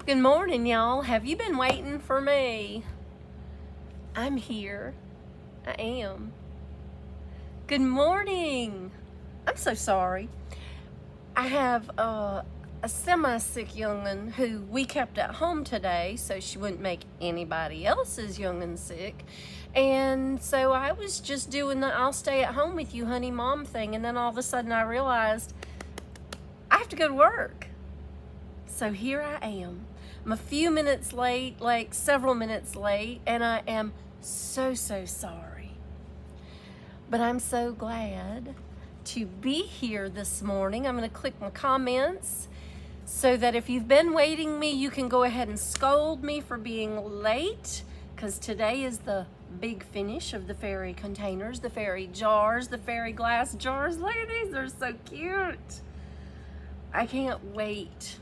Good morning, y'all. Have you been waiting for me? I'm here. I am. Good morning. I'm so sorry. I have a semi-sick young'un who we kept at home today so she wouldn't make anybody else's young'un sick. And so I was just doing the I'll stay at home with you, honey, mom thing. And then all of a sudden I realized I have to go to work. So here I am. I'm a few minutes late, like several minutes late, and I am so sorry. But I'm so glad to be here this morning. I'm going to click my comments so that if you've been waiting me, you can go ahead and scold me for being late, because today is the big finish of the fairy containers, the fairy jars, the fairy glass jars. Look at these, they're so cute. I can't wait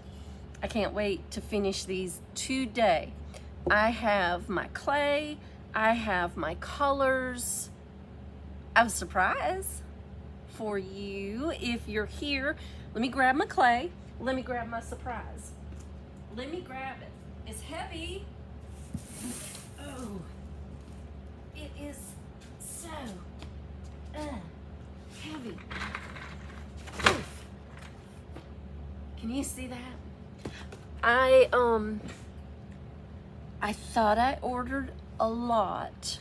to finish these today. I have my clay, I have my colors. I have a surprise for you if you're here. Let me grab my clay. Let me grab my surprise. Let me grab it. It's heavy. Oh, it is so heavy. Oof. Can you see that? I thought I ordered a lot,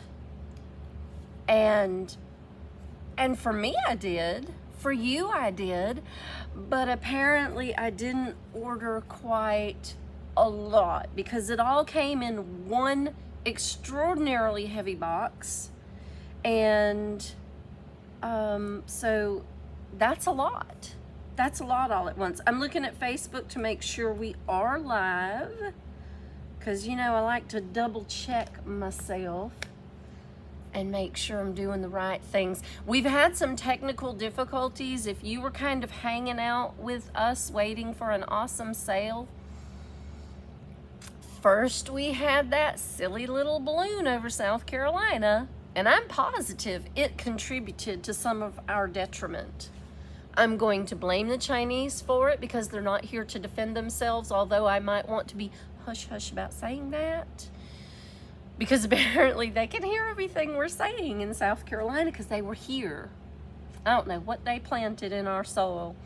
and for me I did, for you I did, but apparently I didn't order quite a lot because it all came in one extraordinarily heavy box, and so that's a lot. That's a lot all at once. I'm looking at Facebook to make sure we are live, because you know I like to double check myself and make sure I'm doing the right things. We've had some technical difficulties. If you were kind of hanging out with us waiting for an awesome sale, first we had that silly little balloon over South Carolina, and I'm positive it contributed to some of our detriment. I'm going to blame the Chinese for it because they're not here to defend themselves, although I might want to be hush-hush about saying that, because apparently they can hear everything we're saying in South Carolina because they were here. I don't know what they planted in our soil,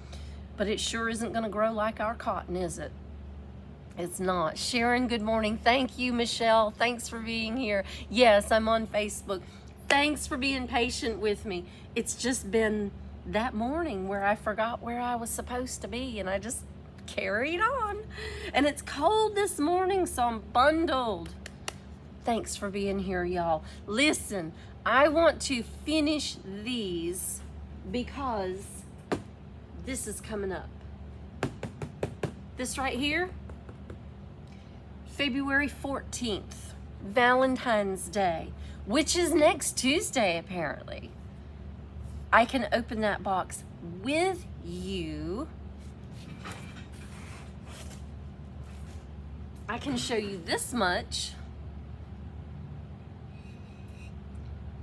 but it sure isn't going to grow like our cotton, is it? It's not. Sharon, good morning. Thank you, Michelle. Thanks for being here. Yes, I'm on Facebook. Thanks for being patient with me. It's just been that morning where I forgot where I was supposed to be, and I just carried on. And it's cold this morning, so I'm bundled. Thanks for being here, y'all. Listen, I want to finish these because this is coming up. This right here, February 14th, Valentine's Day, which is next Tuesday apparently. I can open that box with you. I can show you this much.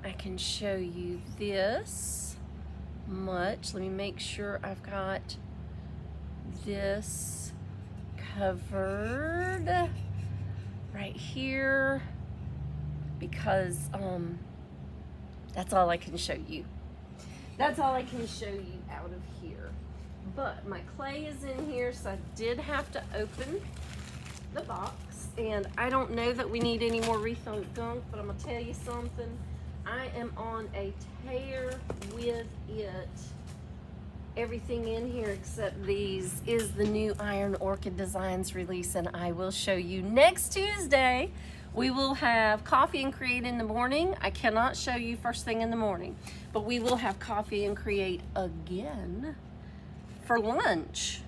I can show you this much. Let me make sure I've got this covered right here, because that's all I can show you. That's all I can show you out of here. But my clay is in here, so I did have to open the box. And I don't know that we need any more Rethunk Gunk, but I'm gonna tell you something. I am on a tear with it. Everything in here except these is the new Iron Orchid Designs release, and I will show you next Tuesday. We will have Coffee and Create in the morning. I cannot show you first thing in the morning, but we will have Coffee and Create again for lunch.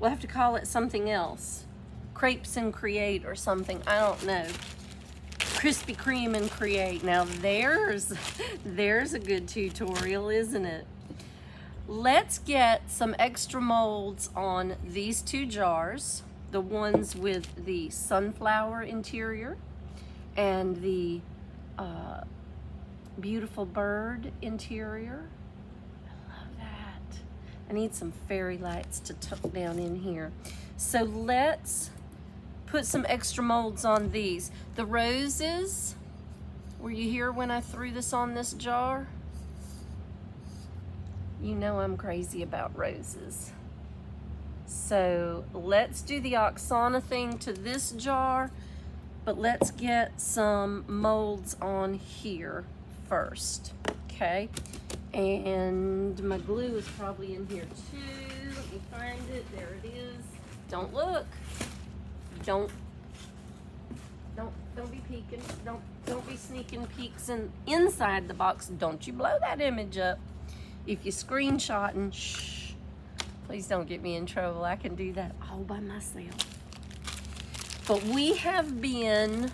We'll have to call it something else. Crepes and Create or something, I don't know. Krispy Kreme and Create. Now there's a good tutorial, isn't it? Let's get some extra molds on these two jars, the ones with the sunflower interior and the beautiful bird interior. I love that. I need some fairy lights to tuck down in here. So let's put some extra molds on these. The roses, were you here when I threw this on this jar? You know I'm crazy about roses. So let's do the Oksana thing to this jar, but let's get some molds on here first, okay? And my glue is probably in here too. Let me find it. There it is. Don't look. Don't be peeking. Don't be sneaking peeks inside the box. Don't you blow that image up. If you're screenshotting, shh. Please don't get me in trouble. I can do that all by myself. But we have been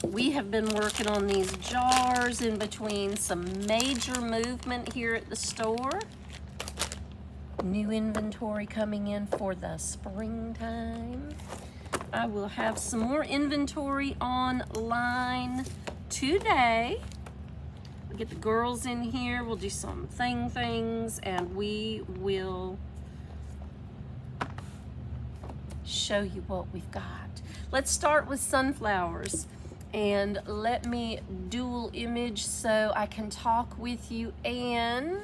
working on these jars in between some major movement here at the store. New inventory coming in for the springtime. I will have some more inventory online today. We'll get the girls in here. We'll do some things, and we will show you what we've got. Let's start with sunflowers. And let me dual image so I can talk with you and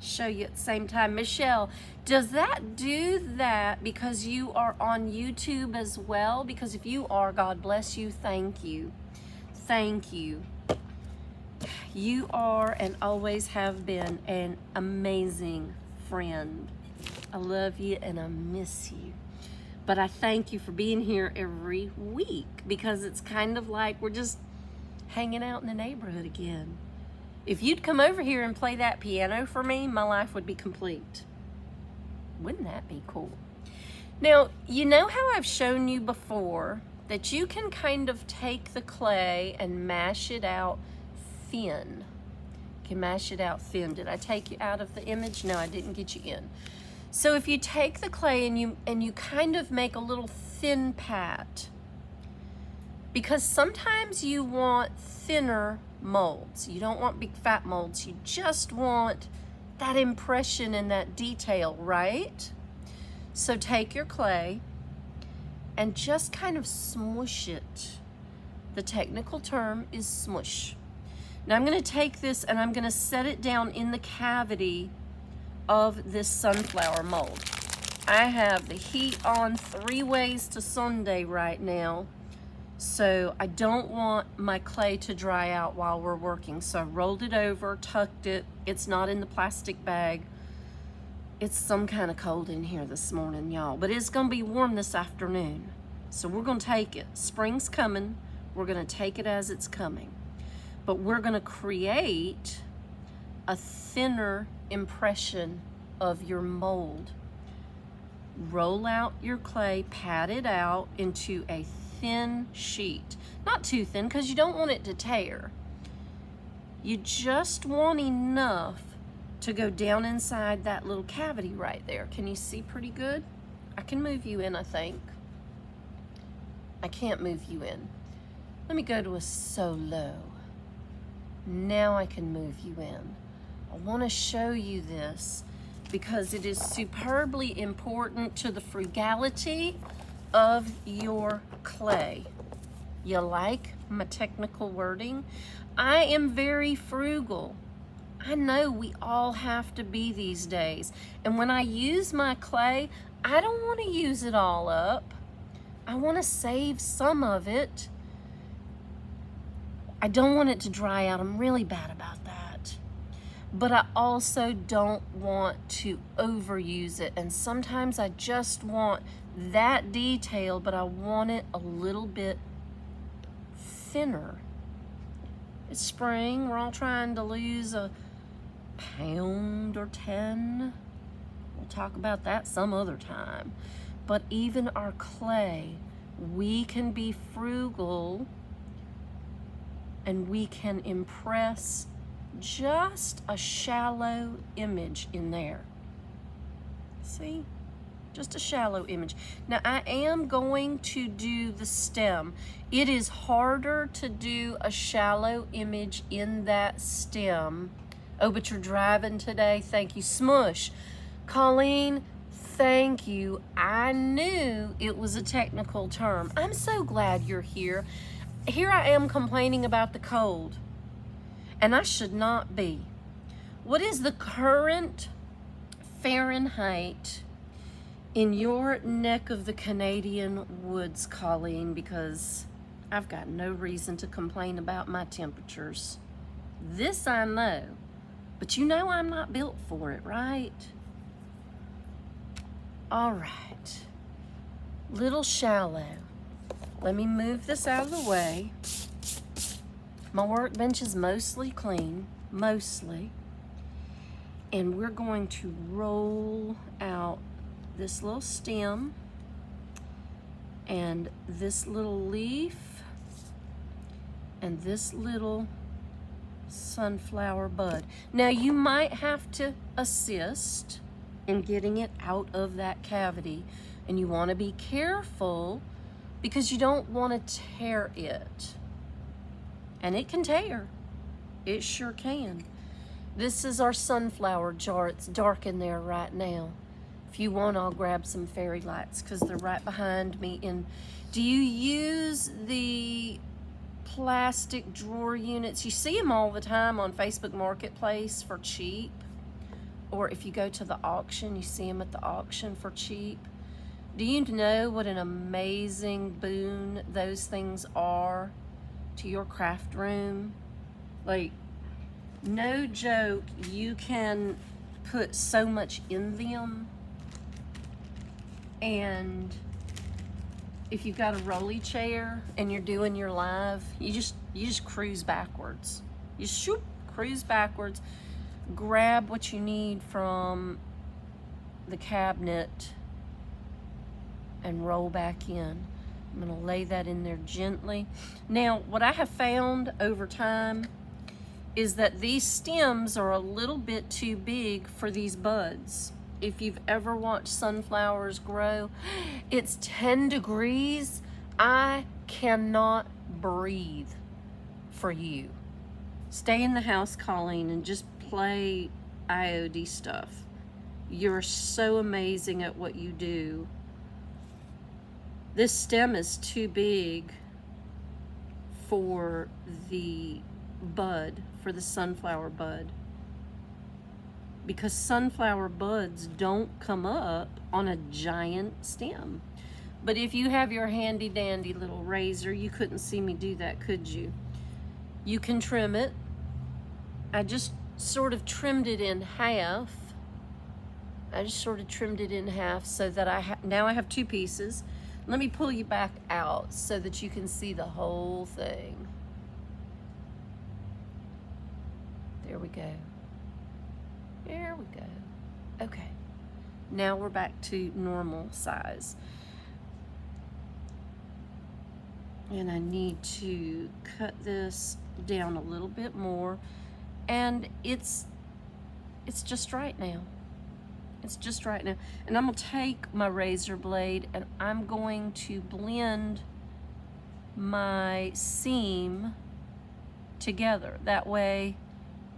show you at the same time. Michelle, does that do that because you are on YouTube as well? Because if you are, God bless you. Thank you. Thank you. You are and always have been an amazing friend. I love you and I miss you. But I thank you for being here every week, because it's kind of like we're just hanging out in the neighborhood again. If you'd come over here and play that piano for me, my life would be complete. Wouldn't that be cool? Now, you know how I've shown you before that you can kind of take the clay and mash it out thin. You can mash it out thin. Did I take you out of the image? No, I didn't get you in. So if you take the clay and you kind of make a little thin pat, because sometimes you want thinner molds. You don't want big fat molds. You just want that impression and that detail, right? So take your clay and just kind of smush it. The technical term is smush. Now I'm going to take this and I'm going to set it down in the cavity of this sunflower mold. I have the heat on 3 ways to Sunday right now, so I don't want my clay to dry out while we're working. So I rolled it over, tucked it. It's not in the plastic bag. It's some kind of cold in here this morning, y'all, but it's gonna be warm this afternoon. So we're gonna take it. Spring's coming. We're gonna take it as it's coming. But we're gonna create a thinner impression of your mold. Roll out your clay, pat it out into a thin sheet. Not too thin, because you don't want it to tear. You just want enough to go down inside that little cavity right there. Can you see pretty good? I can move you in, I think. I can't move you in. Let me go to a solo. Now I can move you in. I want to show you this because it is superbly important to the frugality of your clay. You like my technical wording? I am very frugal. I know we all have to be these days. And when I use my clay, I don't want to use it all up. I want to save some of it. I don't want it to dry out. I'm really bad about that. But I also don't want to overuse it. And sometimes I just want that detail, but I want it a little bit thinner. It's spring. We're all trying to lose a pound or 10. We'll talk about that some other time. But even our clay, we can be frugal and we can impress just a shallow image in there. See? Just a shallow image. Now I am going to do the stem. It is harder to do a shallow image in that stem. Oh, but you're driving today. Thank you. Smush. Colleen, Thank you. I knew it was a technical term. I'm so glad you're here. Here I am complaining about the cold, and I should not be. What is the current Fahrenheit in your neck of the Canadian woods, Colleen? Because I've got no reason to complain about my temperatures. This I know, but you know I'm not built for it, right? All right, little shallow. Let me move this out of the way. My workbench is mostly clean, mostly. And we're going to roll out this little stem and this little leaf and this little sunflower bud. Now you might have to assist in getting it out of that cavity, and you want to be careful because you don't want to tear it. And it can tear. It sure can. This is our sunflower jar. It's dark in there right now. If you want, I'll grab some fairy lights because they're right behind me. And do you use the plastic drawer units? You see them all the time on Facebook Marketplace for cheap. Or if you go to the auction, you see them at the auction for cheap. Do you know what an amazing boon those things are to your craft room? Like, no joke, you can put so much in them. And if you've got a rolly chair and you're doing your live, you just cruise backwards. You shoot, cruise backwards, grab what you need from the cabinet and roll back in. I'm gonna lay that in there gently. Now, what I have found over time is that these stems are a little bit too big for these buds. If you've ever watched sunflowers grow, it's 10 degrees. I cannot breathe for you. Stay in the house, Colleen, and just play IOD stuff. You're so amazing at what you do. This stem is too big for the bud, for the sunflower bud, because sunflower buds don't come up on a giant stem. But if you have your handy dandy little razor, you couldn't see me do that, could you? You can trim it. I just sort of trimmed it in half. So that now I have two pieces. Let me pull you back out so that you can see the whole thing. There we go. There we go. Okay. Now we're back to normal size. And I need to cut this down a little bit more. And it's just right now. It's just right now. And I'm gonna take my razor blade and I'm going to blend my seam together. That way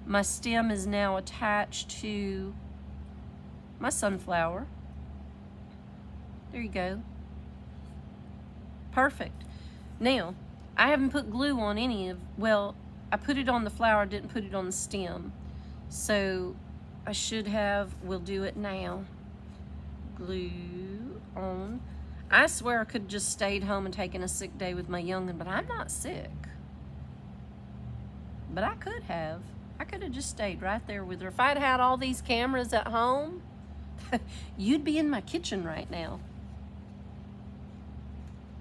my stem is now attached to my sunflower. There you go. Perfect. Now, I haven't put glue on any of, well, I put it on the flower, didn't put it on the stem. So I should have, we'll do it now. Glue on. I swear I could have just stayed home and taken a sick day with my young'un, but I'm not sick. But I could have. I could have just stayed right there with her. If I'd had all these cameras at home, you'd be in my kitchen right now.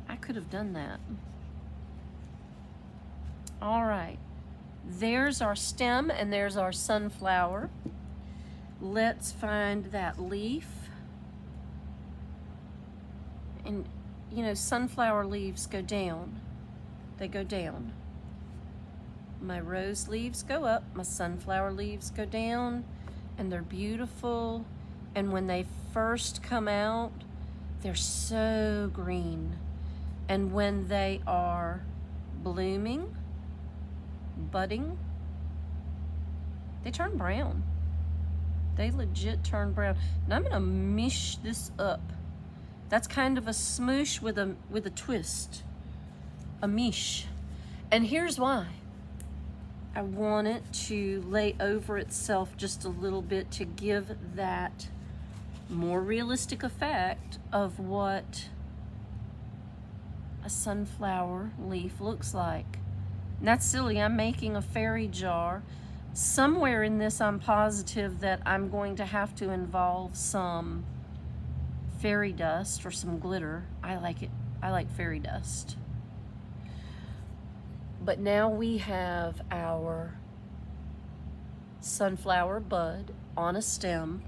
I could have done that. All right. There's our stem and there's our sunflower. Let's find that leaf. And you know, sunflower leaves go down. They go down. My rose leaves go up, my sunflower leaves go down, and they're beautiful. And when they first come out, they're so green. And when they are blooming, budding, they turn brown. They legit turn brown. And I'm gonna mish this up. That's kind of a smoosh with a twist. A mish. And here's why. I want it to lay over itself just a little bit to give that more realistic effect of what a sunflower leaf looks like. And that's silly, I'm making a fairy jar. Somewhere in this I'm positive that I'm going to have to involve some fairy dust or some glitter. I like it. I like fairy dust. But now we have our sunflower bud on a stem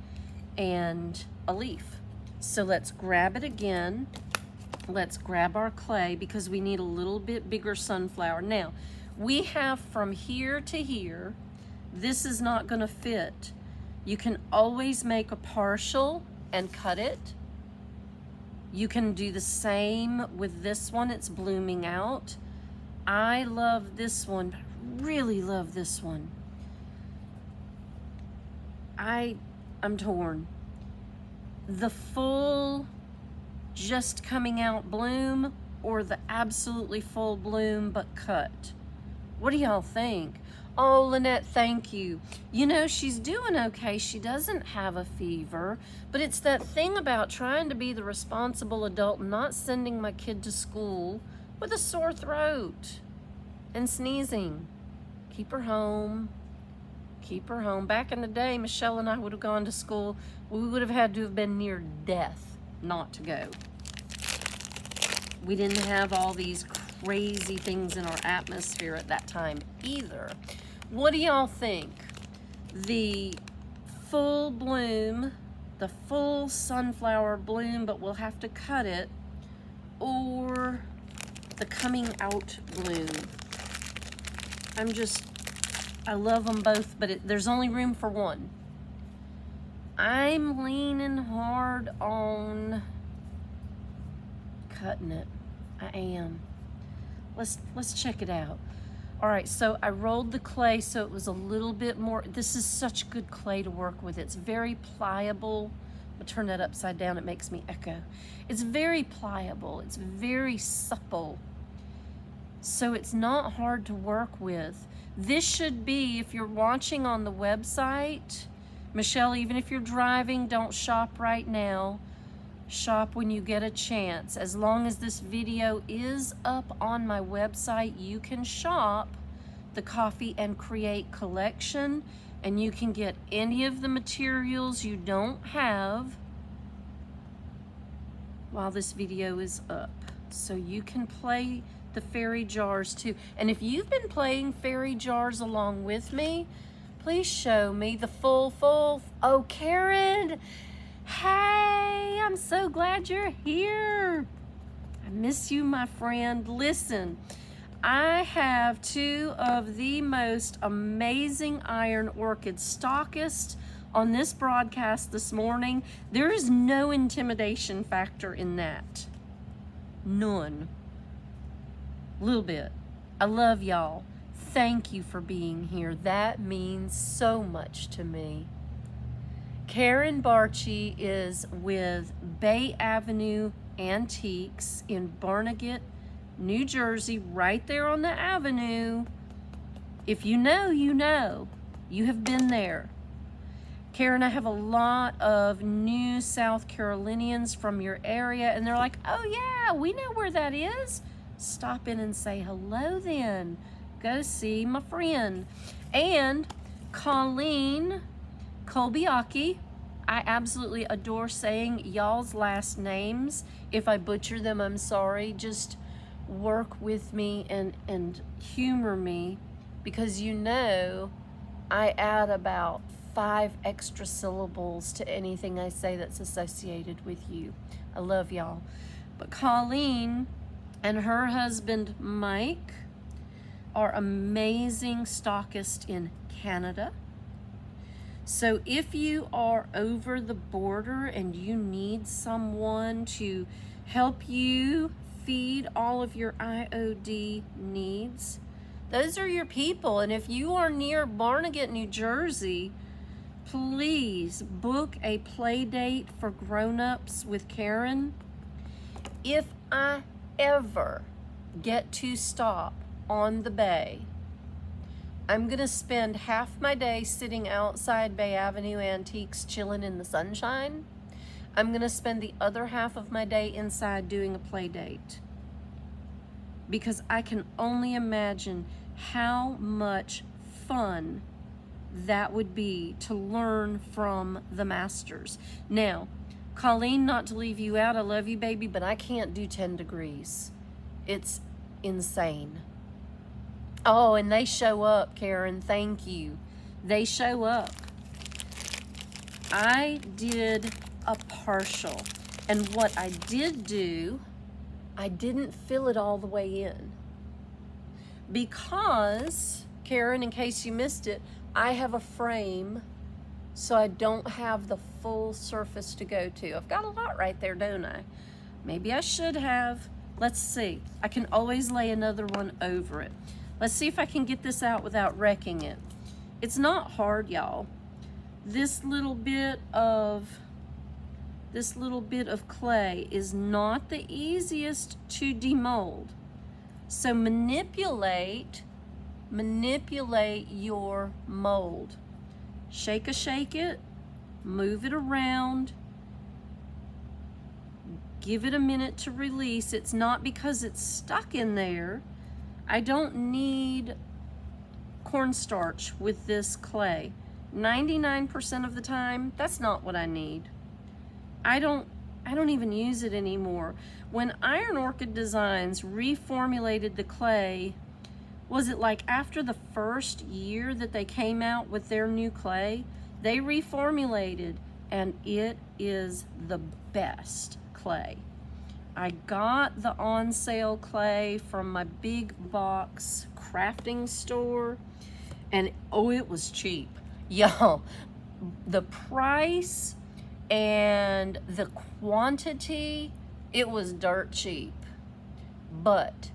and a leaf. So let's grab it again. Let's grab our clay because we need a little bit bigger sunflower. Now, we have from here to here. This is not gonna fit. You can always make a partial and cut it. You can do the same with this one. It's blooming out. I love this one, really love this one. I'm torn. The full, just coming out bloom or the absolutely full bloom but cut? What do y'all think? Oh, Lynette, thank you. You know, she's doing okay. She doesn't have a fever, but it's that thing about trying to be the responsible adult and not sending my kid to school with a sore throat and sneezing. Keep her home. Keep her home. Back in the day, Michelle and I would have gone to school. We would have had to have been near death not to go. We didn't have all these crazy things in our atmosphere at that time either. What do y'all think? The full bloom, the full sunflower bloom, but we'll have to cut it, or the coming out bloom? I love them both, but there's only room for one. I'm leaning hard on cutting it. I am. Let's check it out. All right, so I rolled the clay so it was a little bit more. This is such good clay to work with. It's very pliable. I'm gonna turn that upside down. It makes me echo. It's very pliable. It's very supple. So it's not hard to work with. This should be, if you're watching on the website, Michelle, even if you're driving, don't shop right now. Shop when you get a chance. As long as this video is up on my website, you can shop the Coffee and Create collection, and you can get any of the materials you don't have while this video is up. So you can play the fairy jars too. And if you've been playing fairy jars along with me, please show me the full. Oh, Karen, hey, I'm so glad you're here. I miss you, my friend. Listen, I have two of the most amazing iron orchid stockists on this broadcast this morning. There is no intimidation factor in that. None. Little bit. I love y'all. Thank you for being here. That means so much to me. Karen Barchi is with Bay Avenue Antiques in Barnegat, New Jersey, right there on the avenue. If you know, you know. You have been there. Karen, I have a lot of new South Carolinians from your area, and they're like, oh yeah, we know where that is. Stop in and say hello then. Go see my friend. And Colleen Kolbiaki, I absolutely adore saying y'all's last names. If I butcher them, I'm sorry. Just work with me and humor me, because you know I add about 5 extra syllables to anything I say that's associated with you. I love y'all. But Colleen and her husband Mike are amazing stockists in Canada. So if you are over the border and you need someone to help you feed all of your IOD needs, those are your people. And if you are near Barnegat, New Jersey, please book a play date for grown-ups with Karen. If I ever get to stop on the bay, I'm gonna spend half my day sitting outside Bay Avenue Antiques chilling in the sunshine. I'm gonna spend the other half of my day inside doing a play date, because I can only imagine how much fun that would be to learn from the masters. Now, Colleen, not to leave you out, I love you, baby, but I can't do 10 degrees. It's insane. Oh, and they show up, Karen, thank you. They show up. I did a partial, and what I did do, I didn't fill it all the way in. Because, Karen, in case you missed it, I have a frame, so I don't have the full surface to go to. I've got a lot right there, don't I? Maybe I should have. Let's see. I can always lay another one over it. Let's see if I can get this out without wrecking it. It's not hard, y'all. This little bit of clay is not the easiest to demold. So manipulate your mold. Shake it, move it around, give it a minute to release. It's not because it's stuck in there. I don't need cornstarch with this clay. 99% of the time, that's not what I need. I don't even use it anymore. When Iron Orchid Designs reformulated the clay, was it like after the first year that they came out with their new clay? They reformulated, and it is the best clay. I got the on sale clay from my big box crafting store, and oh, it was cheap. Y'all, the price and the quantity, it was dirt cheap. But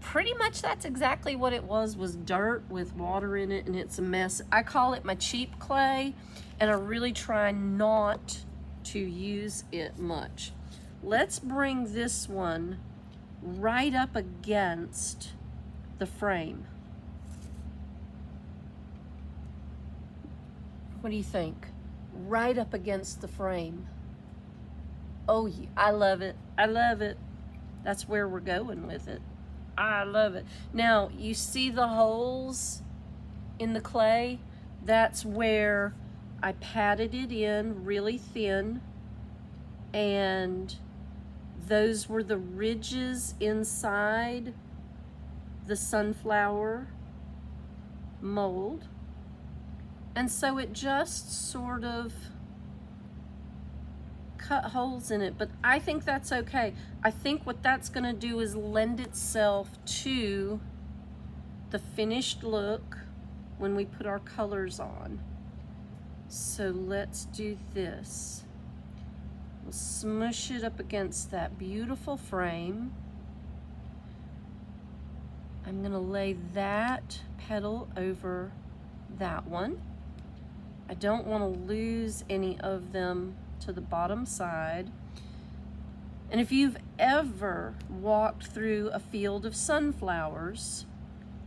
pretty much that's exactly what it was dirt with water in it, and it's a mess. I call it my cheap clay, and I really try not to use it much. Let's bring this one right up against the frame. What do you think? Right up against the frame. Oh, yeah, I love it. I love it. That's where we're going with it. I love it. Now, you see the holes in the clay? That's where I patted it in really thin, and those were the ridges inside the sunflower mold. And so it just sort of cut holes in it, but I think that's okay. I think what that's gonna do is lend itself to the finished look when we put our colors on. So let's do this. We'll smush it up against that beautiful frame. I'm gonna lay that petal over that one. I don't want to lose any of them to the bottom side. And if you've ever walked through a field of sunflowers,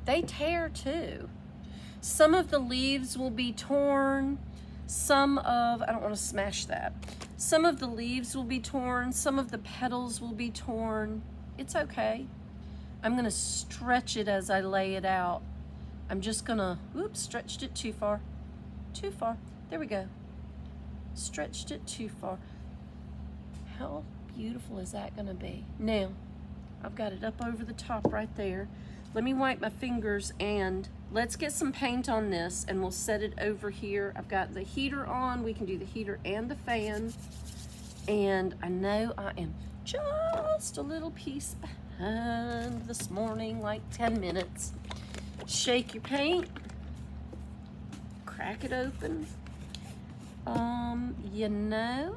they tear too. Some of the leaves will be torn, I don't want to smash that. Some of the leaves will be torn, some of the petals will be torn. It's okay. I'm gonna stretch it as I lay it out. I'm just gonna, oops, stretched it too far. Too far. There we go. Stretched it too far. How beautiful is that gonna be? Now, I've got it up over the top right there. Let me wipe my fingers, and let's get some paint on this, and we'll set it over here. I've got the heater on. We can do the heater and the fan. And I know I am just a little piece behind this morning, like 10 minutes. Shake your paint. Crack it open. You know,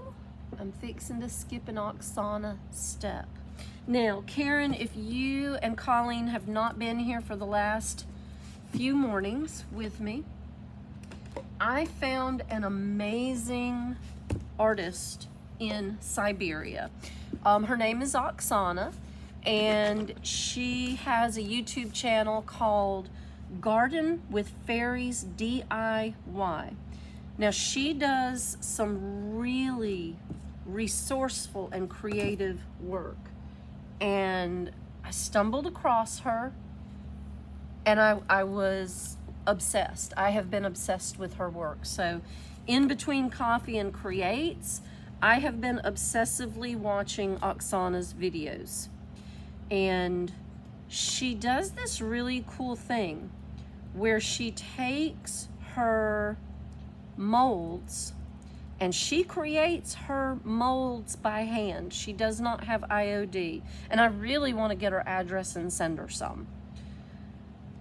I'm fixing to skip an Oksana step. Now, Karen, if you and Colleen have not been here for the last few mornings with me, I found an amazing artist in Siberia. Her name is Oksana, and she has a YouTube channel called Garden with Fairies DIY. Now, she does some really resourceful and creative work, and I stumbled across her, and I was obsessed. I have been obsessed with her work. So in between coffee and creates, I have been obsessively watching Oksana's videos, and she does this really cool thing where she takes her molds and she creates her molds by hand. She does not have IOD, and I really want to get her address and send her some.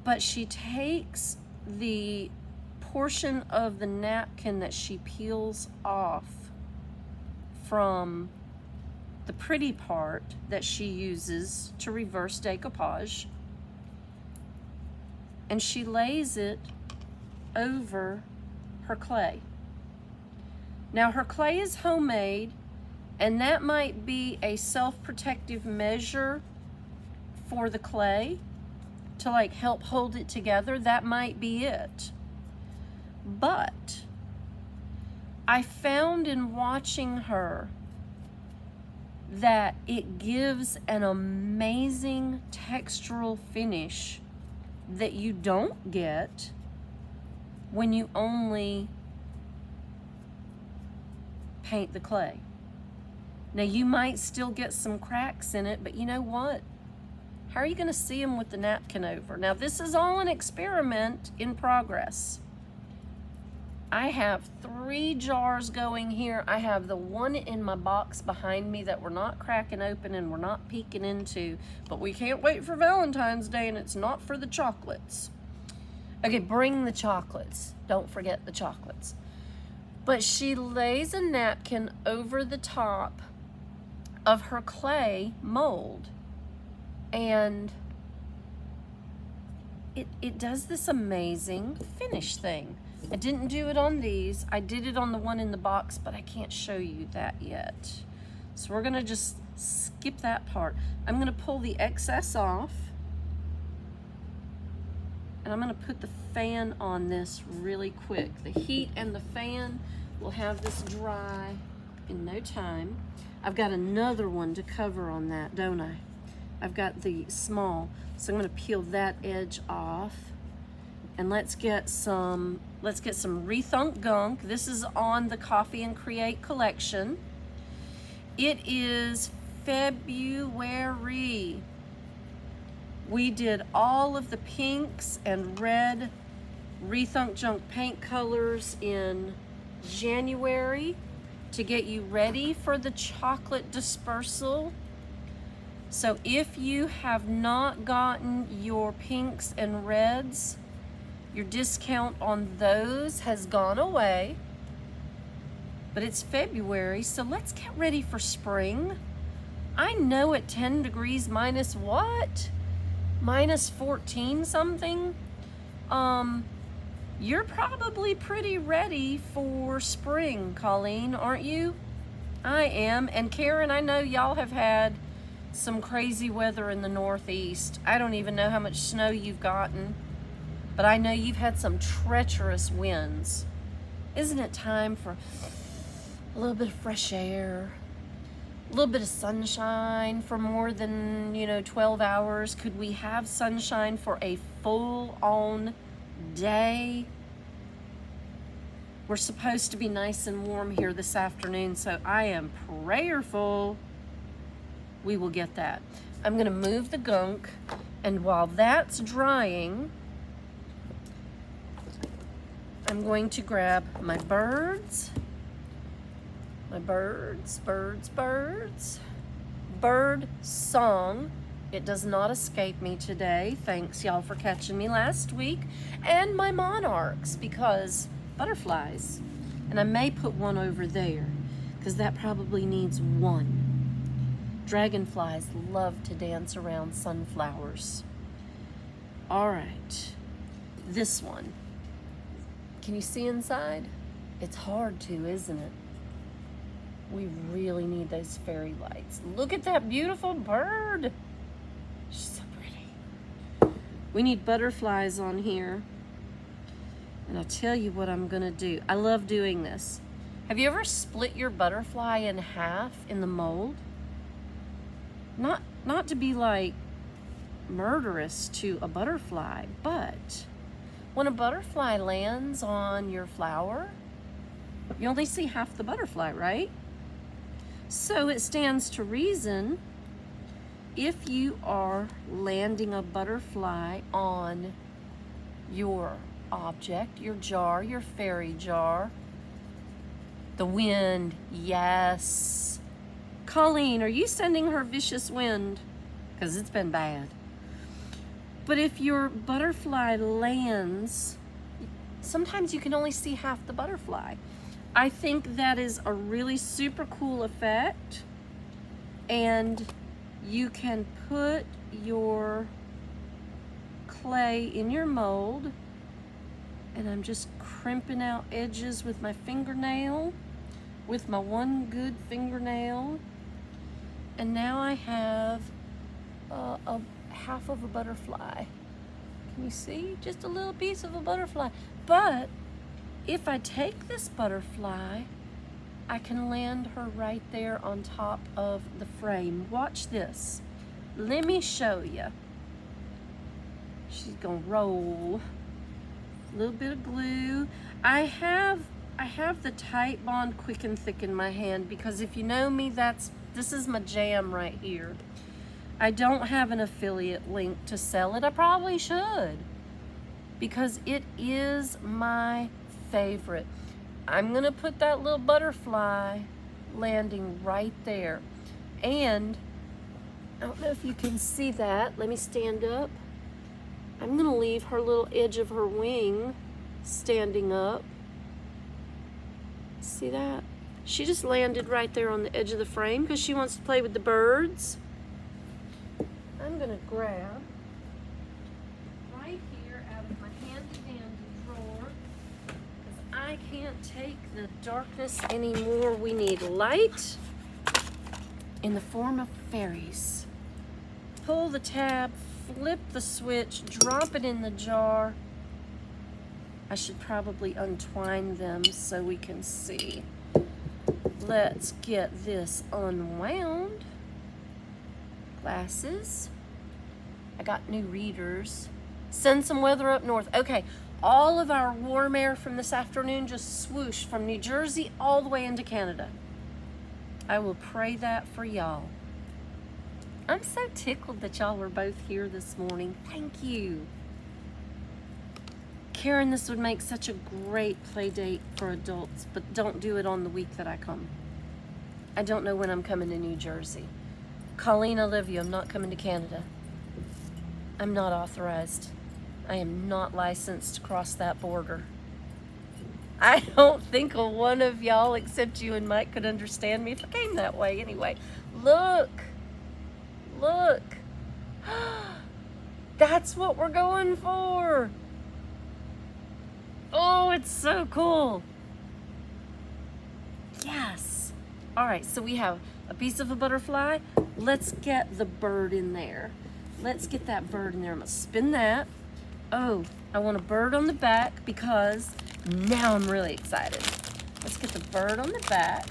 But she takes the portion of the napkin that she peels off from the pretty part that she uses to reverse decoupage, and she lays it over her clay. Now, her clay is homemade, and that might be a self-protective measure for the clay to like help hold it together. That might be it. But I found in watching her that it gives an amazing textural finish that you don't get when you only paint the clay. Now, you might still get some cracks in it, but you know what? How are you going to see them with the napkin over? Now, this is all an experiment in progress. I have 3 jars going here. I have the one in my box behind me that we're not cracking open and we're not peeking into, but we can't wait for Valentine's Day, and it's not for the chocolates. Okay, bring the chocolates. Don't forget the chocolates. But she lays a napkin over the top of her clay mold, and it does this amazing finish thing. I didn't do it on these. I did it on the one in the box, but I can't show you that yet. So we're gonna just skip that part. I'm gonna pull the excess off, and I'm gonna put the fan on this really quick. The heat and the fan will have this dry in no time. I've got another one to cover on that, don't I? I've got the small, so I'm gonna peel that edge off, and let's get some Rethunk Gunk. This is on the Coffee and Create collection. It is February. We did all of the pinks and red Rethunk Junk paint colors in January to get you ready for the chocolate dispersal. So if you have not gotten your pinks and reds, your discount on those has gone away. But it's February, so let's get ready for spring. I know at 10 degrees minus what? Minus 14 something? You're probably pretty ready for spring, Colleen, aren't you? I am. And Karen, I know y'all have had some crazy weather in the Northeast. I don't even know how much snow you've gotten, but I know you've had some treacherous winds. Isn't it time for a little bit of fresh air, a little bit of sunshine for more than, 12 hours? Could we have sunshine for a full-on day? We're supposed to be nice and warm here this afternoon, so I am prayerful we will get that. I'm gonna move the gunk, and while that's drying, I'm going to grab my birds. Bird song. It does not escape me today. Thanks y'all for catching me last week. And my monarchs, because butterflies. And I may put one over there, because that probably needs one. Dragonflies love to dance around sunflowers. All right, this one. Can you see inside? It's hard to, isn't it? We really need those fairy lights. Look at that beautiful bird. She's so pretty. We need butterflies on here. And I'll tell you what I'm gonna do. I love doing this. Have you ever split your butterfly in half in the mold? Not to be like murderous to a butterfly, but when a butterfly lands on your flower, you only see half the butterfly, right? So it stands to reason, if you are landing a butterfly on your object, your jar, your fairy jar, the wind, yes. Colleen, are you sending her vicious wind? Because it's been bad. But if your butterfly lands, sometimes you can only see half the butterfly. I think that is a really super cool effect. And you can put your clay in your mold. And I'm just crimping out edges with my fingernail, with my one good fingernail. And now I have a half of a butterfly. Can you see? Just a little piece of a butterfly. But if I take this butterfly, I can land her right there on top of the frame. Watch this. Let me show you. She's gonna roll. A little bit of glue. I have the Tite Bond Quick and Thick in my hand because if you know me, this is my jam right here. I don't have an affiliate link to sell it. I probably should because it is my favorite. I'm gonna put that little butterfly landing right there. And I don't know if you can see that. Let me stand up. I'm gonna leave her little edge of her wing standing up. See that? She just landed right there on the edge of the frame because she wants to play with the birds. I'm gonna grab right here out of my handy dandy drawer because I can't take the darkness anymore. We need light in the form of fairies. Pull the tab, flip the switch, drop it in the jar. I should probably untwine them so we can see. Let's get this unwound. Glasses. I got new readers. Send some weather up north. Okay, all of our warm air from this afternoon just swooshed from New Jersey all the way into Canada. I will pray that for y'all. I'm so tickled that y'all were both here this morning. Thank you. Karen, this would make such a great play date for adults, but don't do it on the week that I come. I don't know when I'm coming to New Jersey. Colleen, I love you. I'm not coming to Canada. I'm not authorized. I am not licensed to cross that border. I don't think a one of y'all except you and Mike could understand me if I came that way anyway. Look. Look. That's what we're going for. Oh, it's so cool. Yes. All right, so we have a piece of a butterfly. Let's get the bird in there. Let's get that bird in there. I'm gonna spin that. Oh, I want a bird on the back because now I'm really excited. Let's get the bird on the back.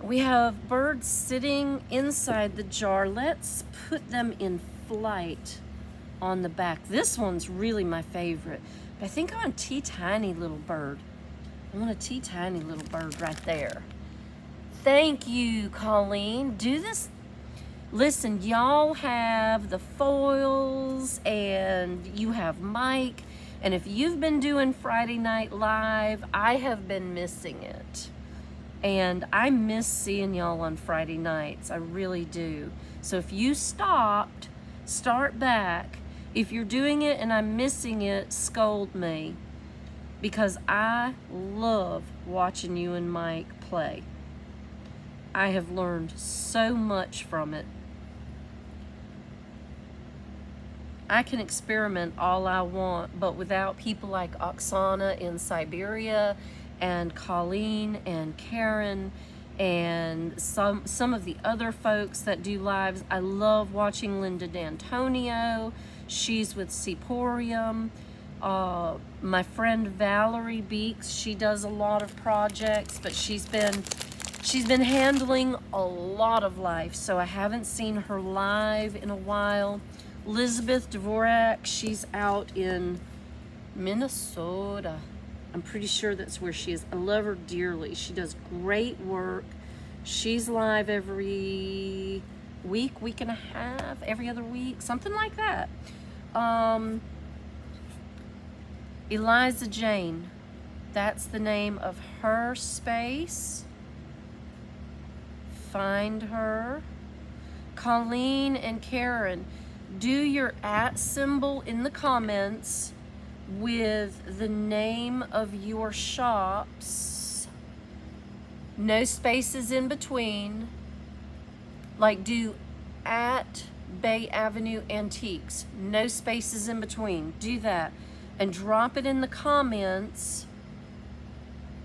We have birds sitting inside the jar. Let's put them in flight on the back. This one's really my favorite. But I think I want a teeny little bird. I want a teeny little bird right there. Thank you, Colleen. Do this. Listen, y'all have the foils and you have Mike. And if you've been doing Friday Night Live, I have been missing it. And I miss seeing y'all on Friday nights. I really do. So if you stopped, start back. If you're doing it and I'm missing it, scold me. Because I love watching you and Mike play. I have learned so much from it. I can experiment all I want, but without people like Oksana in Siberia and Colleen and Karen and some of the other folks that do lives. I love watching Linda D'Antonio. She's with Seaporium. My friend Valerie Beeks, she does a lot of projects, but she's been handling a lot of life, so I haven't seen her live in a while. Elizabeth Dvorak, she's out in Minnesota. I'm pretty sure that's where she is. I love her dearly. She does great work. She's live every week and a half, every other week, something like that. Eliza Jane, that's the name of her space. Find her. Colleen and Karen, do your @ symbol in the comments with the name of your shops. No spaces in between. Like, do @Bay Avenue Antiques. No spaces in between. Do that and drop it in the comments,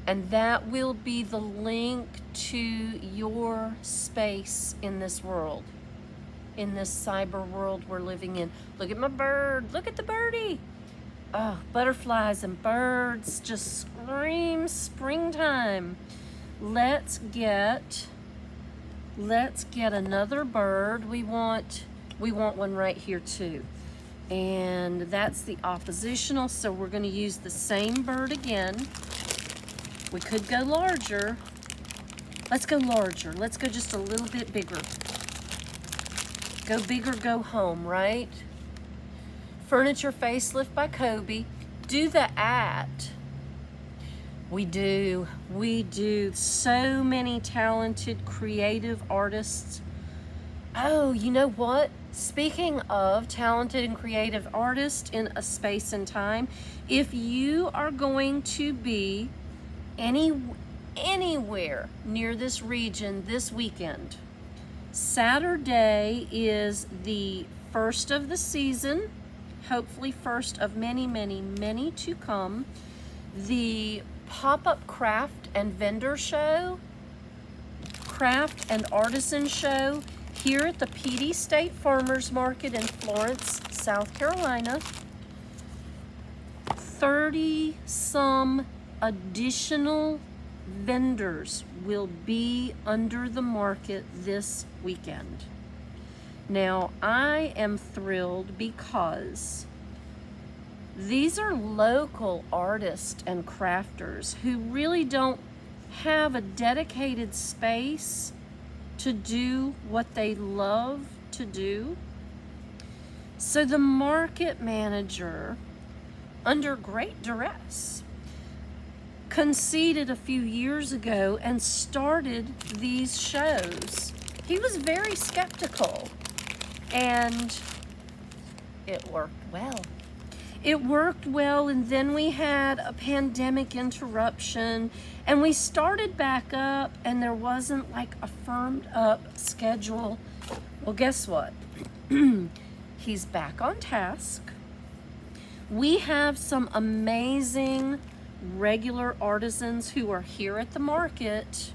and that will be the link to your space in this world, in this cyber world we're living in. Look at my bird. Look at the birdie. Oh, butterflies and birds just scream springtime. Let's get another bird. We want one right here too. And that's the oppositional, so we're going to use the same bird again. We could go larger. Let's go larger. Let's go just a little bit bigger. Go big or go home, right? Furniture Facelift by Kobe. Do the @ We do so many talented, creative artists. Oh, you know what? Speaking of talented and creative artists in a space and time, if you are going to be anywhere near this region this weekend, Saturday is the first of the season, hopefully first of many, many, many to come. The pop-up craft and vendor show, craft and artisan show here at the PD State Farmers Market in Florence, South Carolina. 30 some additional vendors will be under the market this weekend. Now, I am thrilled because these are local artists and crafters who really don't have a dedicated space to do what they love to do. So the market manager, under great duress, conceded a few years ago and started these shows. He was very skeptical, and it worked well. It worked well, and then we had a pandemic interruption, and we started back up, and there wasn't like a firmed up schedule. Well, guess what? He's back on task. We have some amazing regular artisans who are here at the market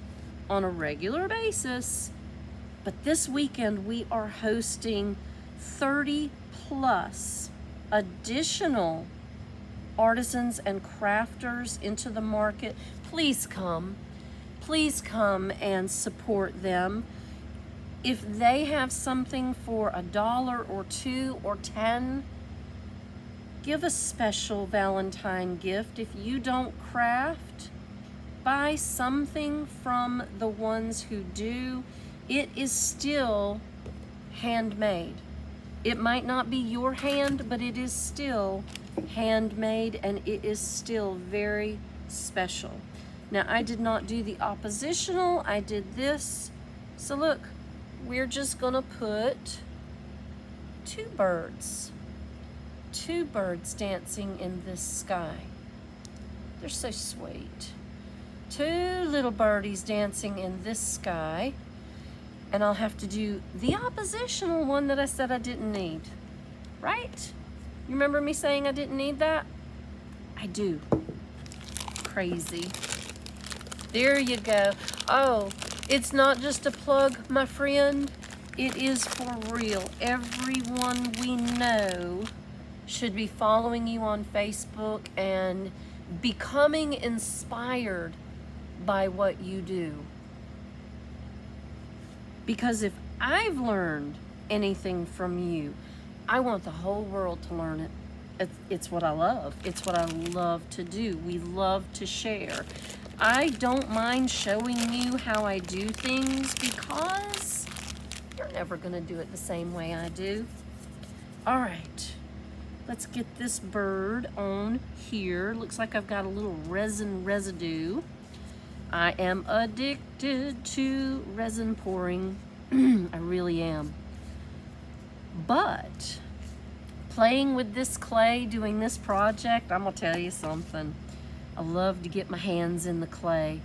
on a regular basis, but this weekend we are hosting 30 plus additional artisans and crafters into the market. Please come and support them. If they have something for $1 or $2 or $10, give a special Valentine gift. If you don't craft, buy something from the ones who do. It is still handmade. It might not be your hand, but it is still handmade, and it is still very special. Now, I did not do the oppositional, I did this. So look, we're just gonna put two birds dancing in this sky. They're so sweet. Two little birdies dancing in this sky. And I'll have to do the oppositional one that I said I didn't need, right? You remember me saying I didn't need that? I do. Crazy. There you go. Oh, it's not just a plug, my friend. It is for real. Everyone we know should be following you on Facebook and becoming inspired by what you do. Because if I've learned anything from you, I want the whole world to learn it. It's what I love. It's what I love to do. We love to share. I don't mind showing you how I do things because you're never gonna do it the same way I do. All right, let's get this bird on here. Looks like I've got a little resin residue. I am addicted to resin pouring. I really am. But playing with this clay, doing this project, I'm gonna tell you something. I love to get my hands in the clay.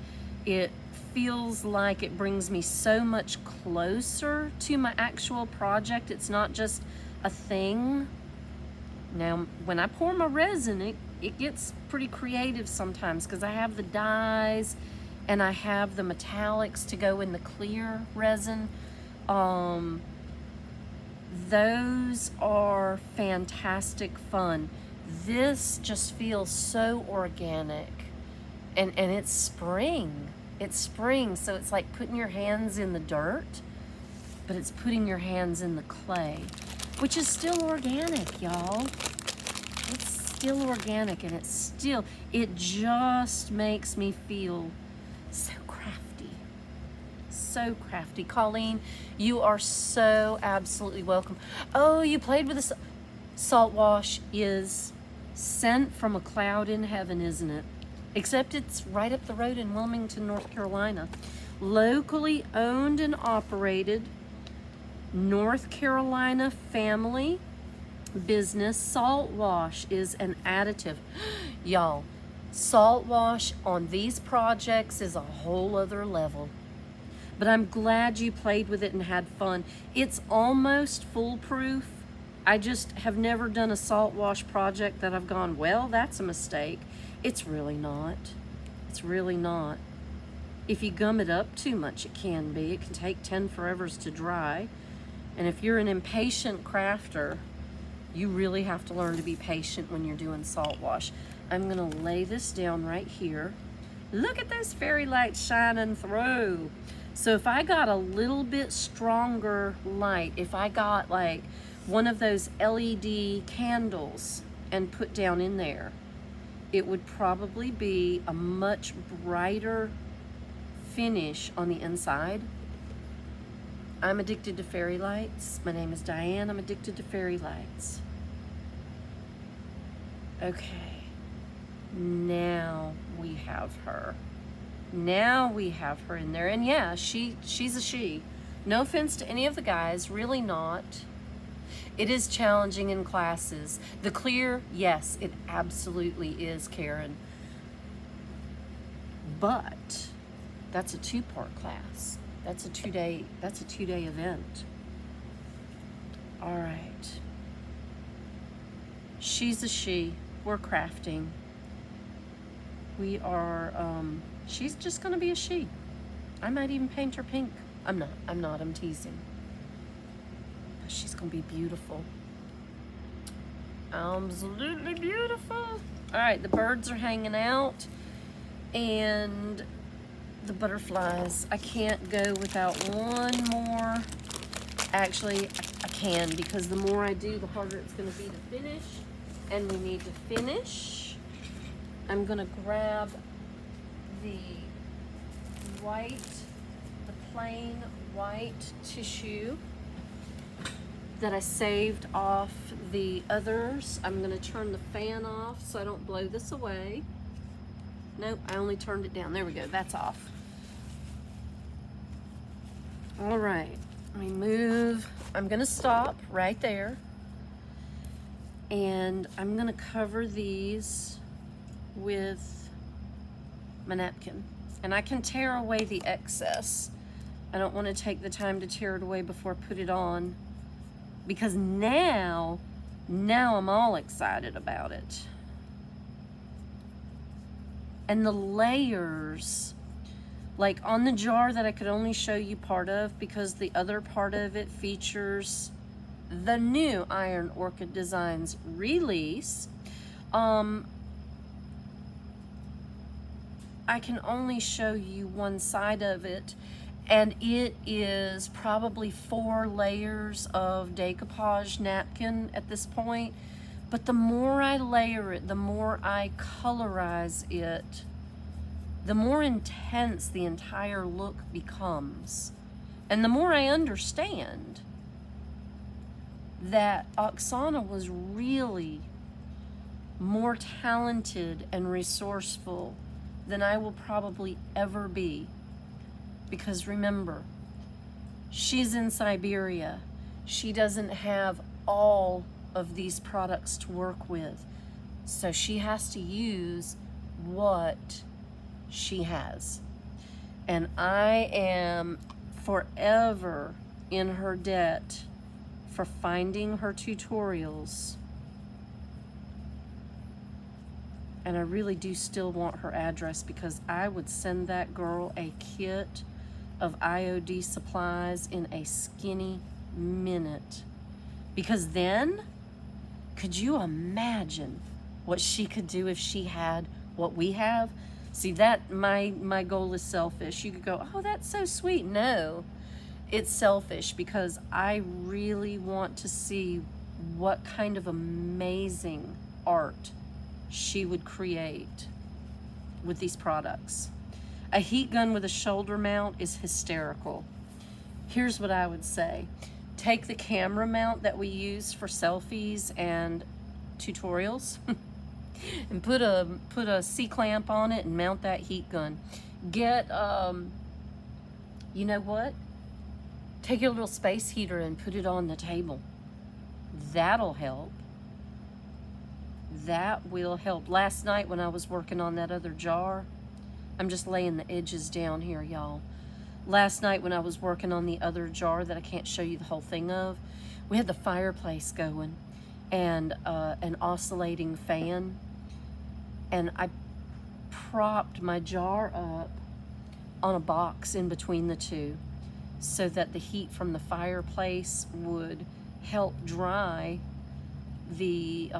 It feels like it brings me so much closer to my actual project. It's not just a thing. Now, when I pour my resin, it gets pretty creative sometimes because I have the dyes and I have the metallics to go in the clear resin. Those are fantastic fun. This just feels so organic, and it's spring. It's spring, so it's like putting your hands in the dirt, but it's putting your hands in the clay, which is still organic, y'all. It's still organic, and it just makes me feel so crafty. So crafty. Colleen, you are so absolutely welcome. Oh, you played with this. Salt wash is sent from a cloud in heaven, isn't it? Except it's right up the road in Wilmington, North Carolina. Locally owned and operated, North Carolina family business. Salt wash is an additive. Y'all, salt wash on these projects is a whole other level. But I'm glad you played with it and had fun. It's almost foolproof. I just have never done a salt wash project that I've gone, well, that's a mistake. It's really not. It's really not. If you gum it up too much, it can be. It can take 10 forevers to dry. And if you're an impatient crafter, you really have to learn to be patient when you're doing salt wash. I'm gonna lay this down right here. Look at those fairy lights shining through. So if I got a little bit stronger light, if I got like one of those LED candles and put down in there, it would probably be a much brighter finish on the inside. I'm addicted to fairy lights. My name is Diane. I'm addicted to fairy lights. Okay, now we have her. Now we have her in there. And yeah, she's a she. No offense to any of the guys, really not. It is challenging in classes. The clear, yes, it absolutely is, Karen. But that's a 2-part class. That's a 2-day event. All right. She's a she. We're crafting. We are, she's just gonna be a she. I might even paint her pink. I'm not, I'm teasing. She's gonna be beautiful. Absolutely beautiful. All right, the birds are hanging out and the butterflies. I can't go without one more. Actually, I can, because the more I do, the harder it's gonna be to finish. And we need to finish. I'm gonna grab the white, the plain white tissue that I saved off the others. I'm gonna turn the fan off so I don't blow this away. Nope, I only turned it down. There we go, that's off. All right, let me move. I'm gonna stop right there. And I'm gonna cover these with my napkin. And I can tear away the excess. I don't wanna take the time to tear it away before I put it on, because now Now I'm all excited about it. And the layers, like on the jar that I could only show you part of because the other part of it features the new Iron Orchid Designs release. I can only show you one side of it, and it is probably 4 layers of decoupage napkin at this point. But the more I layer it, the more I colorize it, the more intense the entire look becomes. And the more I understand that Oksana was really more talented and resourceful than I will probably ever be. Because remember, she's in Siberia. She doesn't have all of these products to work with. So she has to use what she has. And I am forever in her debt for finding her tutorials. And I really do still want her address, because I would send that girl a kit of IOD supplies in a skinny minute. Because then, could you imagine what she could do if she had what we have? See, that my goal is selfish. You could go, oh, that's so sweet. No, it's selfish, because I really want to see what kind of amazing art she would create with these products. A heat gun with a shoulder mount is hysterical. Here's what I would say. Take the camera mount that we use for selfies and tutorials and put a C-clamp on it and mount that heat gun. Get, you know what? Take your little space heater and put it on the table. That'll help. That will help. Last night when I was working on that other jar, I'm just laying the edges down here, y'all. Last night when I was working on the other jar that I can't show you the whole thing of, we had the fireplace going and an oscillating fan. And I propped my jar up on a box in between the two so that the heat from the fireplace would help dry the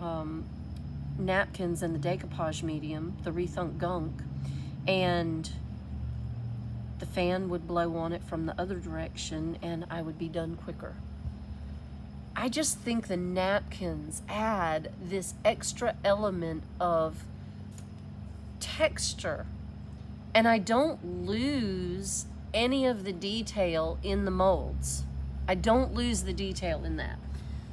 napkins and the decoupage medium, the Rethunk Gunk, and the fan would blow on it from the other direction and I would be done quicker. I just think the napkins add this extra element of texture, and I don't lose any of the detail in the molds. I don't lose the detail in that.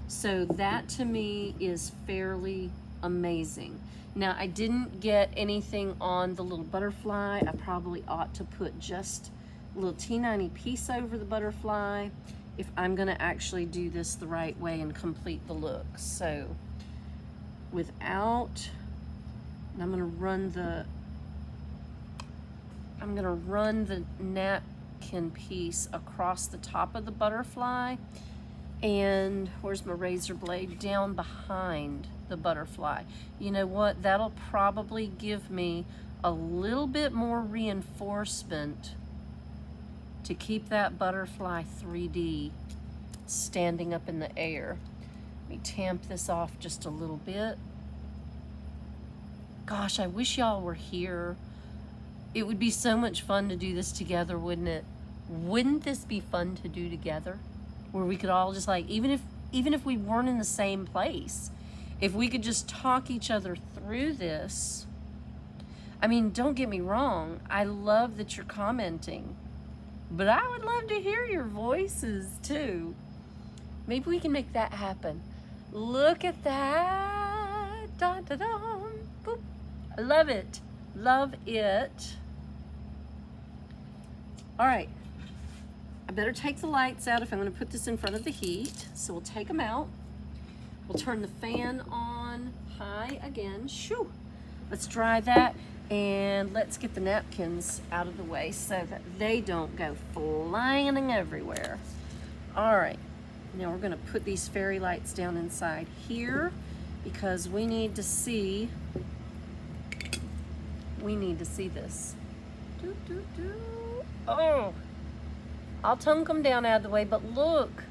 So that to me is fairly amazing. Now, I didn't get anything on the little butterfly. I probably ought to put just a little T90 piece over the butterfly if I'm gonna actually do this the right way and complete the look. So without, and I'm gonna run the napkin piece across the top of the butterfly, and where's my razor blade? Down behind the butterfly. You know what? That'll probably give me a little bit more reinforcement to keep that butterfly 3D standing up in the air. Let me tamp this off just a little bit. Gosh, I wish y'all were here. It would be so much fun to do this together, wouldn't it? Wouldn't this be fun to do together? Where we could all just, like, even if we weren't in the same place, if we could just talk each other through this. I mean, don't get me wrong, I love that you're commenting, but I would love to hear your voices too. Maybe we can make that happen. Look at that. Dun, dun, dun. Boop. I love it. Love it. All right. I better take the lights out if I'm going to put this in front of the heat. So we'll take them out. We'll turn the fan on high again. Shoo. Let's dry that, and let's get the napkins out of the way so that they don't go flying everywhere. All right. Now we're gonna put these fairy lights down inside here because we need to see this. Doo, doo, doo. Oh, I'll tunk them down out of the way, but look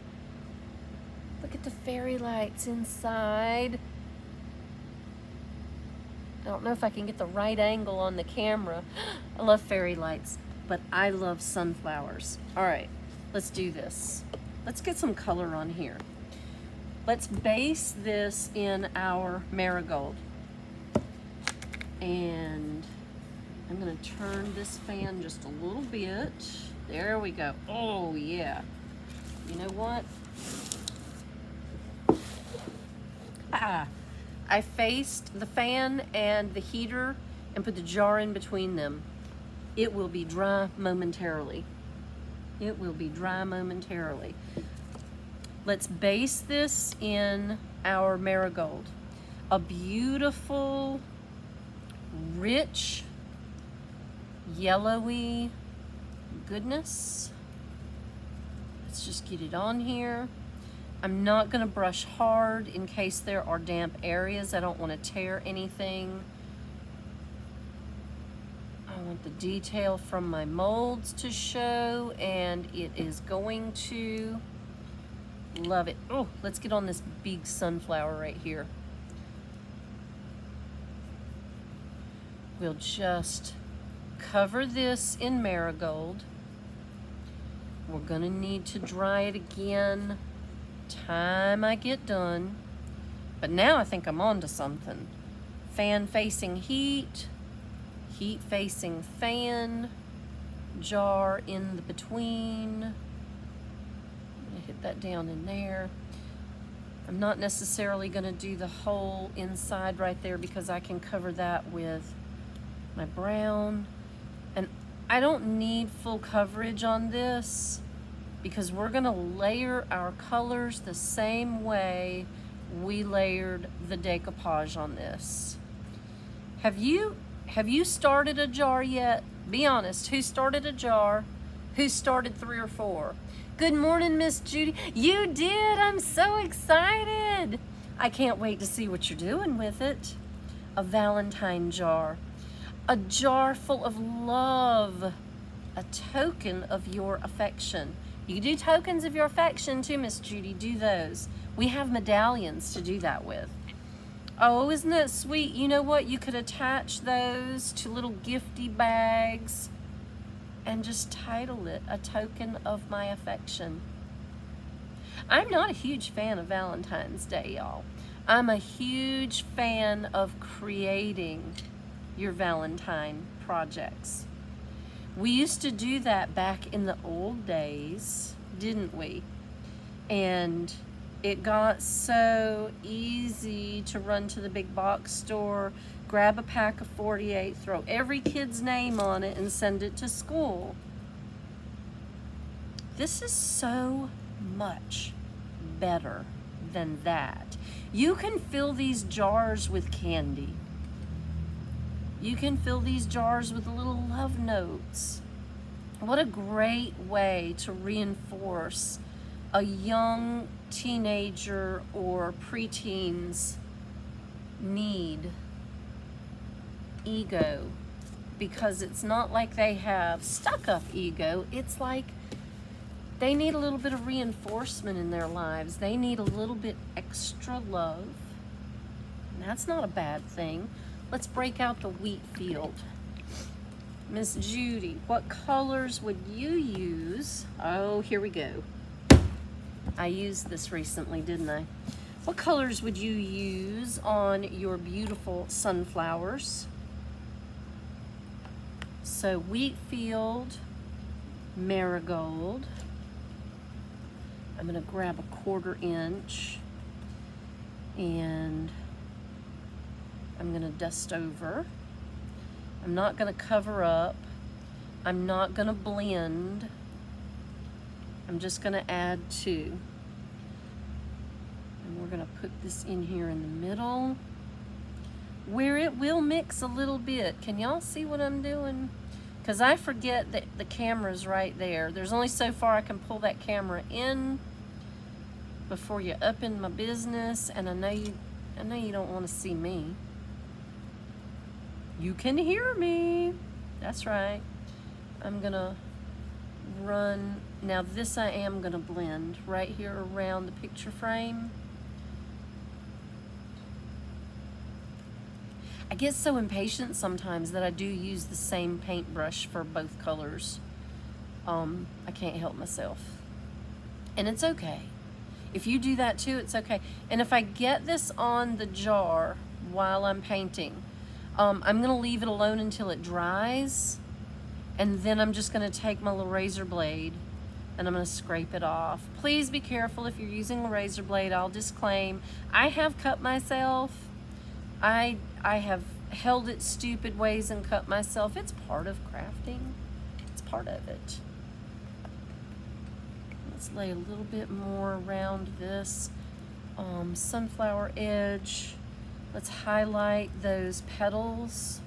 at the fairy lights inside. I don't know if I can get the right angle on the camera. I love fairy lights, but I love sunflowers. All right, let's do this. Let's get some color on here. Let's base this in our marigold. And I'm gonna turn this fan just a little bit. There we go. Oh yeah. You know what? I faced the fan and the heater and put the jar in between them. It will be dry momentarily. It will be dry momentarily. Let's base this in our marigold. A beautiful, rich, yellowy goodness. Let's just get it on here. I'm not gonna brush hard in case there are damp areas. I don't wanna tear anything. I want the detail from my molds to show, and it is going to. Love it. Oh, let's get on this big sunflower right here. We'll just cover this in marigold. We're gonna need to dry it again time I get done. But now I think I'm on to something. Fan facing heat, heat facing fan, jar in the between. I'm gonna hit that down in there. I'm not necessarily gonna do the whole inside right there because I can cover that with my brown. And I don't need full coverage on this because we're gonna layer our colors the same way we layered the decoupage on this. Have you started a jar yet? Be honest, who started a jar? Who started 3 or 4? Good morning, Miss Judy. You did, I'm so excited. I can't wait to see what you're doing with it. A Valentine jar. A jar full of love. A token of your affection. You can do tokens of your affection too, Miss Judy. Do those. We have medallions to do that with. Oh, isn't that sweet? You know what? You could attach those to little gifty bags and just title it A Token of My Affection. I'm not a huge fan of Valentine's Day, y'all. I'm a huge fan of creating your Valentine projects. We used to do that back in the old days, didn't we? And it got so easy to run to the big box store, grab a pack of 48, throw every kid's name on it, and send it to school. This is so much better than that. You can fill these jars with candy. You can fill these jars with little love notes. What a great way to reinforce a young teenager or preteen's need, ego, because it's not like they have stuck-up ego. It's like they need a little bit of reinforcement in their lives. They need a little bit extra love, and that's not a bad thing. Let's break out the wheat field. Miss Judy, what colors would you use? Oh, here we go. I used this recently, didn't I? What colors would you use on your beautiful sunflowers? So wheat field, marigold. I'm gonna grab a 1/4 inch and I'm gonna dust over. I'm not gonna cover up. I'm not gonna blend. I'm just gonna add 2. And we're gonna put this in here in the middle where it will mix a little bit. Can y'all see what I'm doing? Because I forget that the camera's right there. There's only so far I can pull that camera in. before you up in my business, and I know you don't want to see me. You can hear me. That's right. I'm gonna run, now this I am gonna blend right here around the picture frame. I get so impatient sometimes that I do use the same paintbrush for both colors. I can't help myself. And it's okay. If you do that too, it's okay. And if I get this on the jar while I'm painting, I'm gonna leave it alone until it dries. And then I'm just gonna take my little razor blade and I'm gonna scrape it off. Please be careful if you're using a razor blade. I'll disclaim, I have cut myself. I have held it stupid ways and cut myself. It's part of crafting. It's part of it. Let's lay a little bit more around this sunflower edge. Let's highlight those petals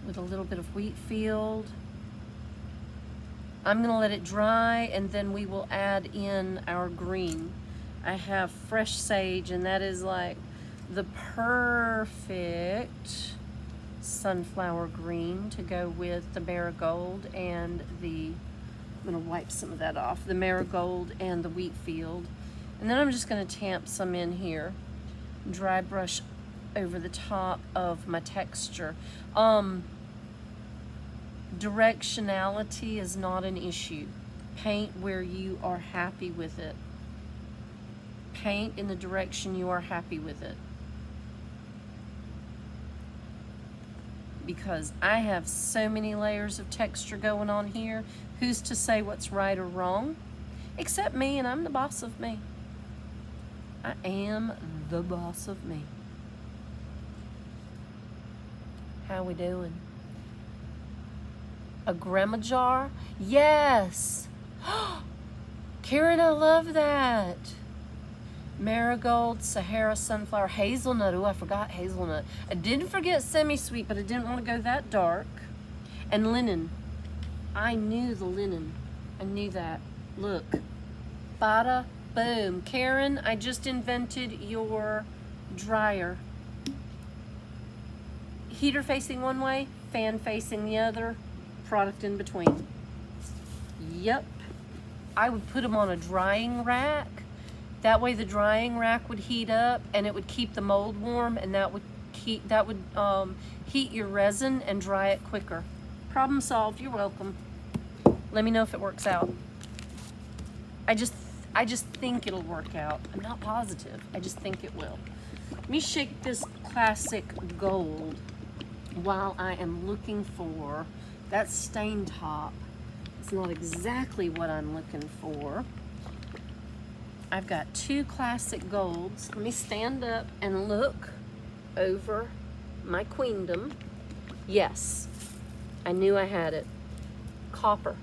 with a little bit of wheat field. I'm gonna let it dry and then we will add in our green. I have fresh sage, and that is like the perfect sunflower green to go with the marigold and the, I'm gonna wipe some of that off, the marigold and the wheat field. And then I'm just gonna tamp some in here, dry brush over the top of my texture. Directionality is not an issue. Paint where you are happy with it. Paint in the direction you are happy with it. Because I have so many layers of texture going on here. Who's to say what's right or wrong? Except me, and I'm the boss of me. I am the boss of me. How we doing? A grandma jar? Yes! Karen, I love that. Marigold, Sahara sunflower, hazelnut. Oh, I forgot hazelnut. I didn't forget semi-sweet, but I didn't want to go that dark. And linen. I knew the linen. I knew that. Look. Bada boom. Karen, I just invented your dryer. Heater facing one way, fan facing the other, product in between. Yep. I would put them on a drying rack. That way the drying rack would heat up and it would keep the mold warm, and that would heat your resin and dry it quicker. Problem solved. You're welcome. Let me know if it works out. I just think it'll work out. I'm not positive. I just think it will. Let me shake this classic gold while I am looking for that stain top. It's not exactly what I'm looking for. I've got two classic golds. Let me stand up and look over my queendom. Yes, I knew I had it. Copper.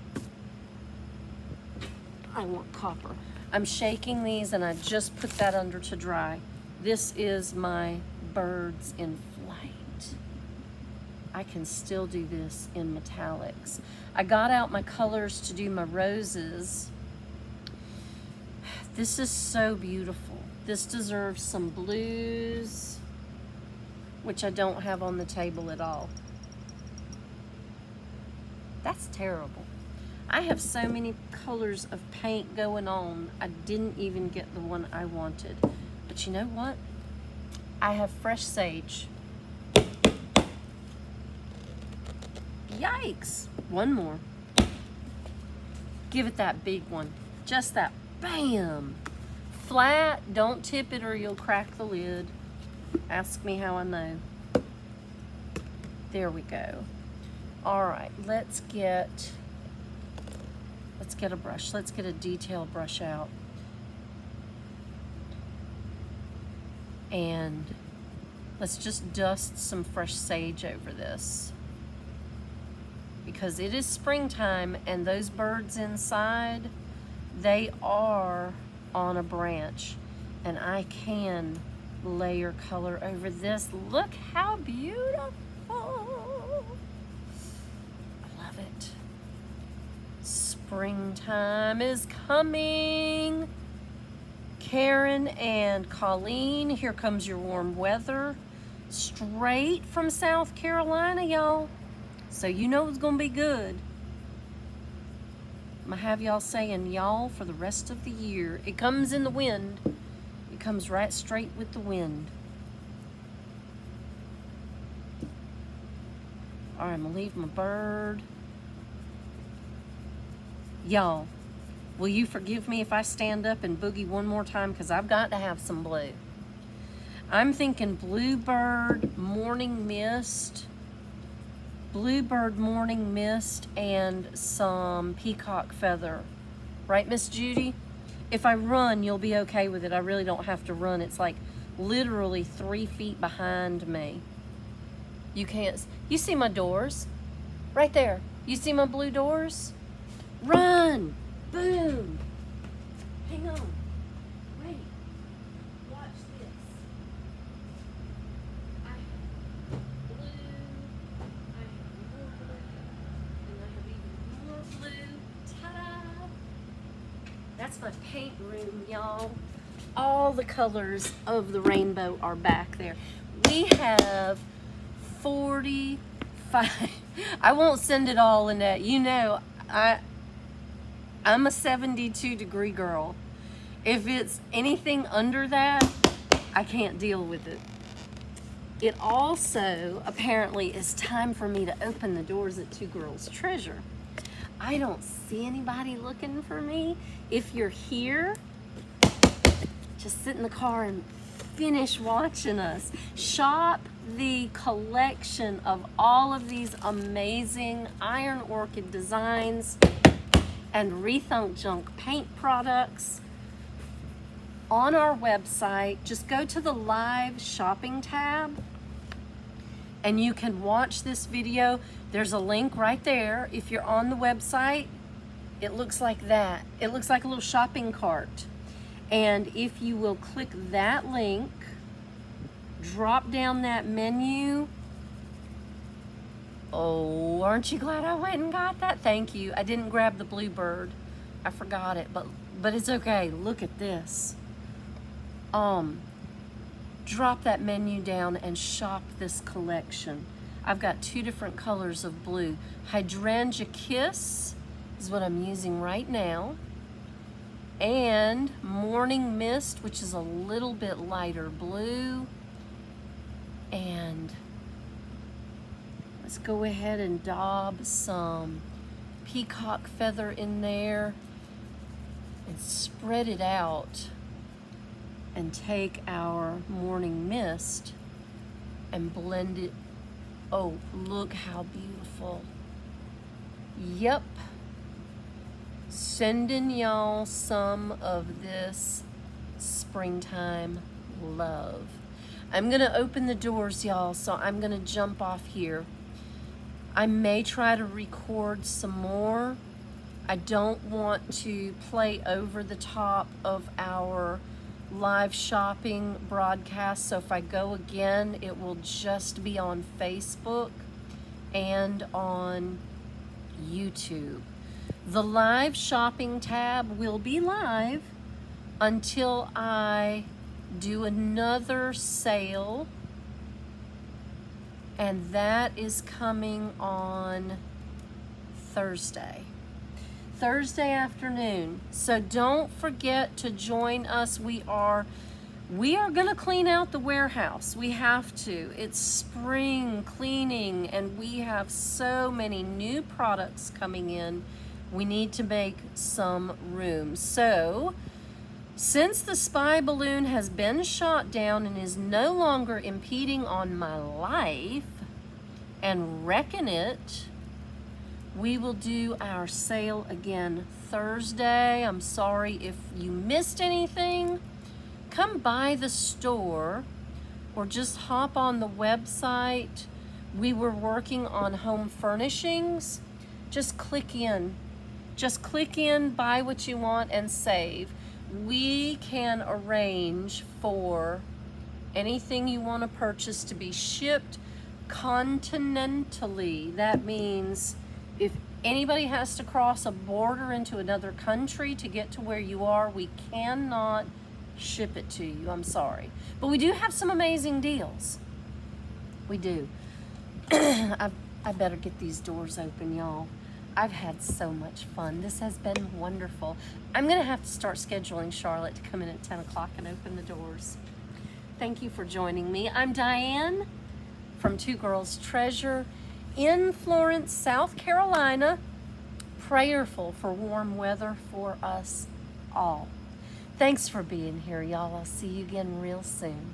I want copper. I'm shaking these and I just put that under to dry. This is my birds in flight. I can still do this in metallics. I got out my colors to do my roses. This is so beautiful. This deserves some blues, which I don't have on the table at all. That's terrible. I have so many colors of paint going on, I didn't even get the one I wanted. But you know what? I have fresh sage. Yikes! One more. Give it that big one. Just that. Bam! Flat, don't tip it or you'll crack the lid. Ask me how I know. There we go. All right, let's get a brush. Let's get a detail brush out. And let's just dust some fresh sage over this. Because it is springtime and those birds inside, they are on a branch, and I can layer color over this. Look how beautiful. I love it. Springtime is coming. Karen and Colleen, here comes your warm weather. Straight from South Carolina, y'all. So you know it's gonna be good. I'm gonna have y'all saying y'all for the rest of the year. It comes in the wind. It comes right straight with the wind. All right, I'm gonna leave my bird. Y'all, will you forgive me if I stand up and boogie one more time? Because I've got to have some blue. I'm thinking Bluebird Morning Mist. Bluebird Morning Mist and some Peacock Feather. Right, Miss Judy? If I run, you'll be okay with it. I really don't have to run. It's like literally 3 feet behind me. You can't, you see my doors? Right there. You see my blue doors? Run! Boom! Hang on. Wait. Watch this. I have blue. I have more blue. And I have even more blue. Ta-da! That's my paint room, y'all. All the colors of the rainbow are back there. We have 45. I won't send it all in that. You know, I'm a 72-degree girl. If it's anything under that, I can't deal with it. It also apparently is time for me to open the doors at Two Girls Treasure. I don't see anybody looking for me. If you're here, just sit in the car and finish watching us. Shop the collection of all of these amazing Iron Orchid designs and Rethunk Junk paint products on our website. Just go to the live shopping tab and you can watch this video. There's a link right there. If you're on the website, it looks like that. It looks like a little shopping cart. And if you will click that link, drop down that menu. Oh, aren't you glad I went and got that? Thank you. I didn't grab the Bluebird. I forgot it, but it's okay. Look at this. Drop that menu down and shop this collection. I've got 2 different colors of blue. Hydrangea Kiss is what I'm using right now. And Morning Mist, which is a little bit lighter blue. And let's go ahead and daub some Peacock Feather in there and spread it out and take our Morning Mist and blend it. Oh, look how beautiful. Yep. Sending y'all some of this springtime love. I'm gonna open the doors, y'all, so I'm gonna jump off here. I may try to record some more. I don't want to play over the top of our live shopping broadcast, so if I go again, it will just be on Facebook and on YouTube. The live shopping tab will be live until I do another sale, and that is coming on Thursday afternoon. So don't forget to join us. We are gonna clean out the warehouse. We have to. It's spring cleaning and we have so many new products coming in. We need to make some room. So since the spy balloon has been shot down and is no longer impeding on my life and wrecking it, we will do our sale again Thursday. I'm sorry if you missed anything. Come by the store or just hop on the website. We were working on home furnishings. Just click in. Just click in, buy what you want, and save. We can arrange for anything you want to purchase to be shipped continentally. That means if anybody has to cross a border into another country to get to where you are, we cannot ship it to you. I'm sorry. But we do have some amazing deals. We do. I better get these doors open, y'all. I've had so much fun. This has been wonderful. I'm going to have to start scheduling Charlotte to come in at 10 o'clock and open the doors. Thank you for joining me. I'm Diane from Two Girls Treasure in Florence, South Carolina. Prayerful for warm weather for us all. Thanks for being here, y'all. I'll see you again real soon.